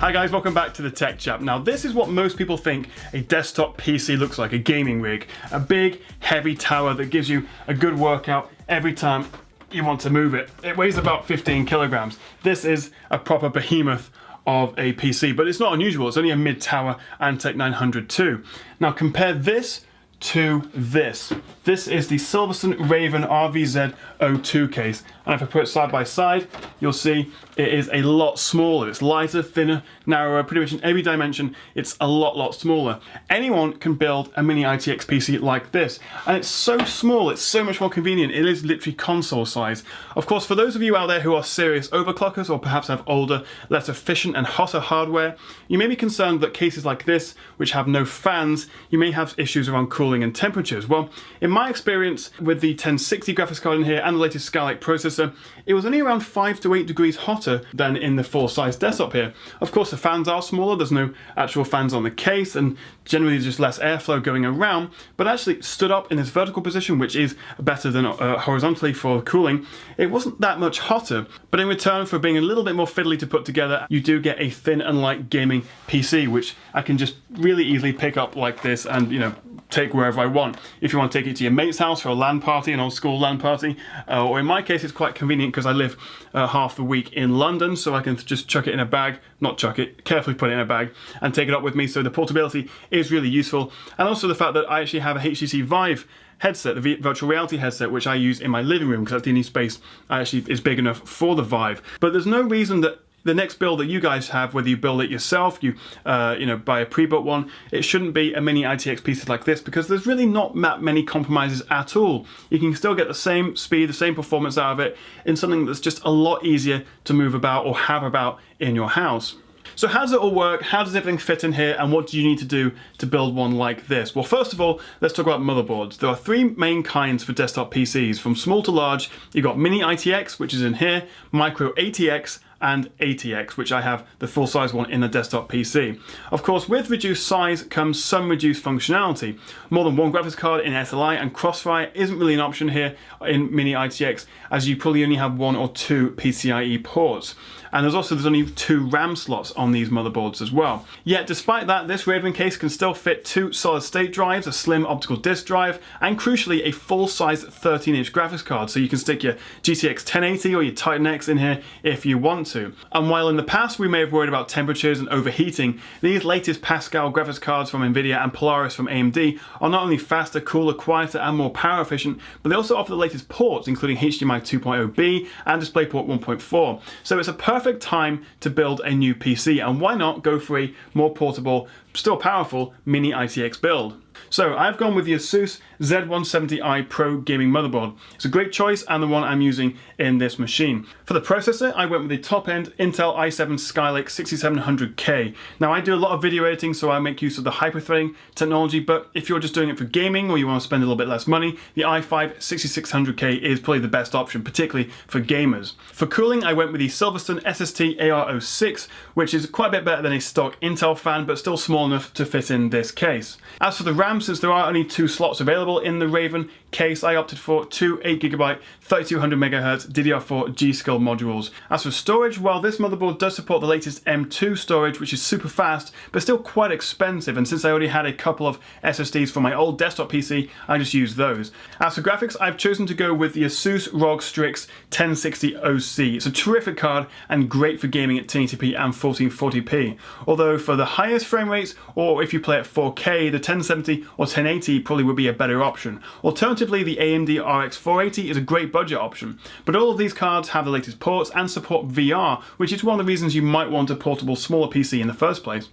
Hi guys, welcome back to the Tech Chat. Now this is what most people think a desktop PC looks like, a gaming rig. A big, heavy tower that gives you a good workout every time you want to move it. It weighs about 15 kilograms. This is a proper behemoth of a PC, but it's not unusual. It's only a mid-tower Antec 900 II. Now compare this to this. This is the Silverstone Raven RVZ02 case, and if I put it side by side, you'll see it is a lot smaller. It's lighter, thinner, narrower, pretty much in every dimension. It's a lot smaller. Anyone can build a mini ITX PC like this, and it's so small, it's so much more convenient. It is literally console size. Of course, for those of you out there who are serious overclockers or perhaps have older, less efficient and hotter hardware, you may be concerned that cases like this, which have no fans, you may have issues around cooling and temperatures. Well, in my experience with the 1060 graphics card in here and the latest Skylake processor, it was only around 5 to 8 degrees hotter than in the full-size desktop here. Of course, the fans are smaller, there's no actual fans on the case, and generally there's just less airflow going around, but actually stood up in this vertical position, which is better than horizontally for cooling, it wasn't that much hotter, but in return for being a little bit more fiddly to put together, you do get a thin and light gaming PC, which I can just really easily pick up like this and, you know, take wherever I want. If you want to take it to your mate's house for a LAN party, an old school LAN party, or in my case it's quite convenient because I live half the week in London, so I can just chuck it in a bag, not chuck it, carefully put it in a bag and take it up with me, so the portability is really useful. And also the fact that I actually have a HTC Vive headset, the virtual reality headset, which I use in my living room because that's the only space actually is big enough for the Vive. But there's no reason that the next build that you guys have, whether you build it yourself, you know, buy a pre-built one, it shouldn't be a mini ITX PC like this because there's really not that many compromises at all. You can still get the same speed, the same performance out of it in something that's just a lot easier to move about or have about in your house. So how does it all work? How does everything fit in here? And what do you need to do to build one like this? Well, first of all, let's talk about motherboards. There are three main kinds for desktop PCs. From small to large, you've got mini ITX, which is in here, micro ATX, and ATX, which I have the full-size one in the desktop PC. Of course, with reduced size comes some reduced functionality. More than one graphics card in SLI and Crossfire isn't really an option here in mini ITX, as you probably only have 1 or 2 PCIe ports. And there's only 2 RAM slots on these motherboards as well. Yet despite that, this Raven case can still fit 2 solid state drives, a slim optical disk drive, and crucially a full-size 13-inch graphics card, so you can stick your GTX 1080 or your Titan X in here if you want to. And while in the past we may have worried about temperatures and overheating, these latest Pascal graphics cards from Nvidia and Polaris from AMD are not only faster, cooler, quieter, and more power efficient, but they also offer the latest ports, including HDMI 2.0B and DisplayPort 1.4. So it's a perfect time to build a new PC, and why not go for a more portable, still powerful mini ITX build? So I've gone with the Asus Z170i Pro gaming motherboard. It's a great choice and the one I'm using in this machine. For the processor, I went with the top-end Intel i7 Skylake 6700K. Now I do a lot of video editing, so I make use of the hyper-threading technology, but if you're just doing it for gaming or you want to spend a little bit less money, the i5 6600K is probably the best option, particularly for gamers. For cooling, I went with the Silverstone SST AR06, which is quite a bit better than a stock Intel fan, but still small enough to fit in this case. As for the RAM, since there are only 2 slots available in the Raven case, I opted for 2 8GB 3200 MHz DDR4 G-Skill modules. As for storage, well, this motherboard does support the latest M2 storage, which is super fast, but still quite expensive, and since I already had a couple of SSDs for my old desktop PC, I just used those. As for graphics, I've chosen to go with the Asus ROG Strix 1060 OC. It's a terrific card and great for gaming at 1080p and 1440p. Although for the highest frame rates, or if you play at 4K, the 1070 or 1080 probably would be a better option. Alternatively, the AMD RX 480 is a great budget option. But all of these cards have the latest ports and support VR, which is one of the reasons you might want a portable, smaller PC in the first place.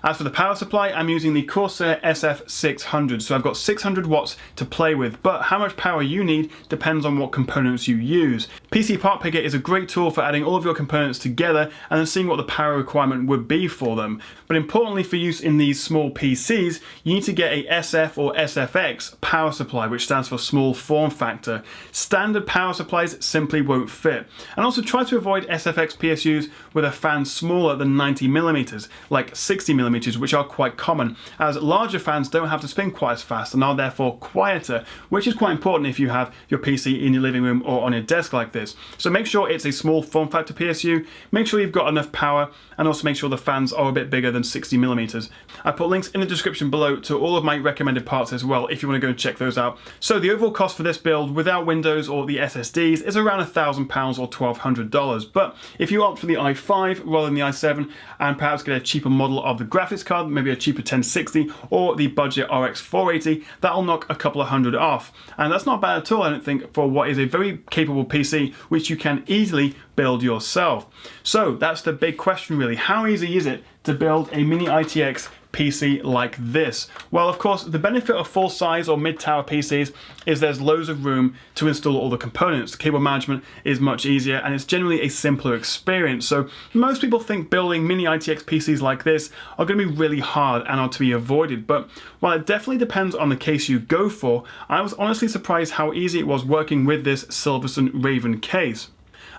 As for the power supply, I'm using the Corsair SF600, so I've got 600 watts to play with, but how much power you need depends on what components you use. PC Part Picker is a great tool for adding all of your components together and then seeing what the power requirement would be for them. But importantly, for use in these small PCs, you need to get a SF or SFX power supply, which stands for small form factor. Standard power supplies simply won't fit. And also try to avoid SFX PSUs with a fan smaller than 90mm, like 60mm 60mm, which are quite common, as larger fans don't have to spin quite as fast and are therefore quieter, which is quite important if you have your PC in your living room or on your desk like this. So make sure it's a small form factor PSU, make sure you've got enough power, and also make sure the fans are a bit bigger than 60mm. I put links in the description below to all of my recommended parts as well if you want to go and check those out. So the overall cost for this build without Windows or the SSDs is around £1,000 or $1,200, but if you opt for the i5 rather than the i7 and perhaps get a cheaper model of the graphics card, maybe a cheaper 1060 or the budget RX 480, that'll knock a couple of hundred off. And that's not bad at all, I don't think, for what is a very capable PC which you can easily build yourself. So that's the big question really. How easy is it to build a mini ITX PC like this? Well, of course, the benefit of full size or mid-tower PCs is there's loads of room to install all the components. Cable management is much easier and it's generally a simpler experience. So most people think building mini ITX PCs like this are going to be really hard and are to be avoided. But while it definitely depends on the case you go for, I was honestly surprised how easy it was working with this Silverstone Raven case.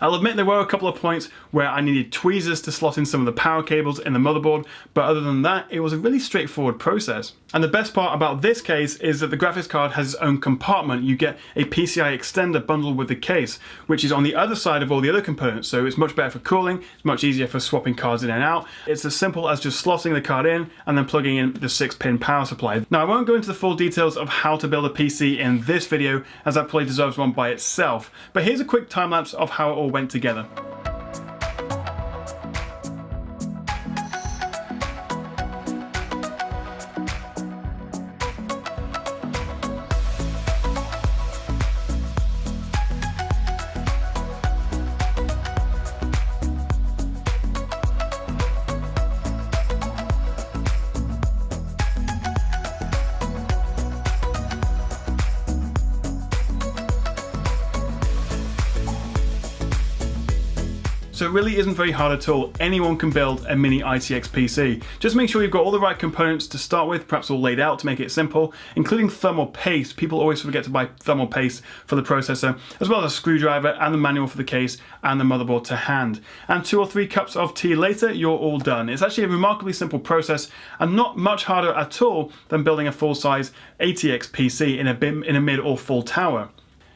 I'll admit there were a couple of points where I needed tweezers to slot in some of the power cables in the motherboard, but other than that, it was a really straightforward process. And the best part about this case is that the graphics card has its own compartment. You get a PCI extender bundled with the case, which is on the other side of all the other components, so it's much better for cooling, it's much easier for swapping cards in and out. It's as simple as just slotting the card in and then plugging in the 6-pin power supply. Now, I won't go into the full details of how to build a PC in this video, as that probably deserves one by itself, but here's a quick time lapse of how it all went together. So it really isn't very hard at all. Anyone can build a mini ITX PC. Just make sure you've got all the right components to start with, perhaps all laid out to make it simple, including thermal paste. People always forget to buy thermal paste for the processor, as well as a screwdriver and the manual for the case and the motherboard to hand. And 2 or 3 cups of tea later, you're all done. It's actually a remarkably simple process and not much harder at all than building a full-size ATX PC in a mid or full tower.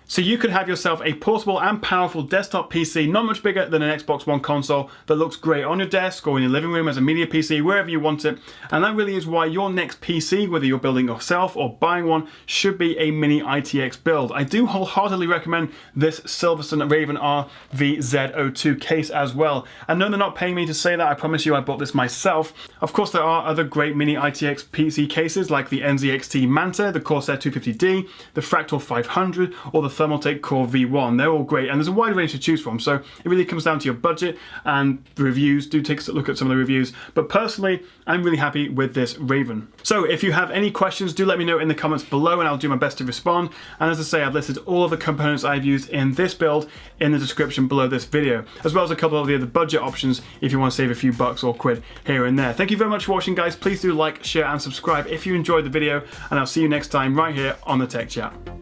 So you could have yourself a portable and powerful desktop PC, not much bigger than an Xbox One console, that looks great on your desk or in your living room as a media PC, wherever you want it. And that really is why your next PC, whether you're building yourself or buying one, should be a mini ITX build. I do wholeheartedly recommend this Silverstone Raven RVZ02 case as well. And no, they're not paying me to say that. I promise you I bought this myself. Of course, there are other great mini ITX PC cases like the NZXT Manta, the Corsair 250D, the Fractal 500, or the Thermaltake Core V1. They're all great and there's a wide range to choose from, so it really comes down to your budget and the reviews. Do take a look at some of the reviews, but personally I'm really happy with this Raven. So if you have any questions, do let me know in the comments below and I'll do my best to respond. And as I say, I've listed all of the components I've used in this build in the description below this video, as well as a couple of the other budget options if you want to save a few bucks or quid here and there. Thank you very much for watching, guys. Please do like, share and subscribe if you enjoyed the video, and I'll see you next time right here on the Tech Chat.